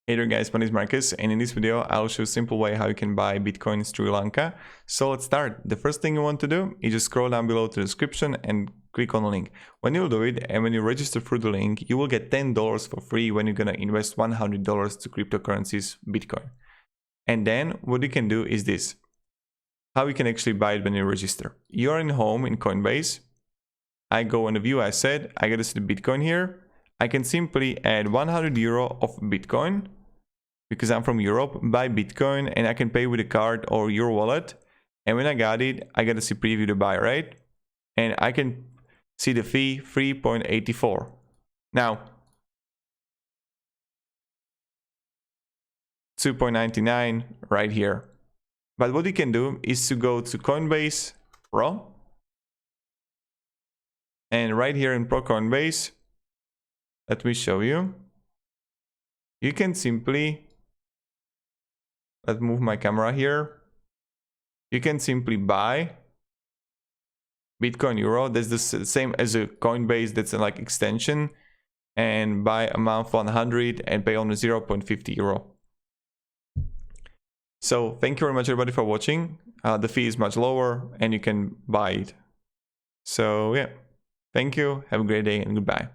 Hey there guys, my name is Marcus, and in this video I'll show a simple way how you can buy bitcoins through Lanka. So let's start. The first thing you want to do is just scroll down below to the description and click on the link. When you do it and when you register through the link, you will get $10 for free when you're gonna invest $100 to cryptocurrencies Bitcoin. And then what you can do is this. How you can actually buy it when you register. You're in home in Coinbase. I go on the view asset, I get to see the Bitcoin here. I can simply add 100 euro of Bitcoin because I'm from Europe, buy Bitcoin, and I can pay with a card or your wallet. And when I got it, I got to see preview to buy, right? And I can see the fee 3.84. Now, 2.99 right here. But what you can do is to go to Coinbase Pro. And right here in Pro Coinbase, let me show you. You can simply, let's move my camera here. You can simply buy Bitcoin Euro. That's the same as a Coinbase, that's a like extension, and buy a month 100 and pay only 0.50 euro. So thank you very much everybody for watching. The fee is much lower and you can buy it. So yeah, thank you, have a great day and goodbye.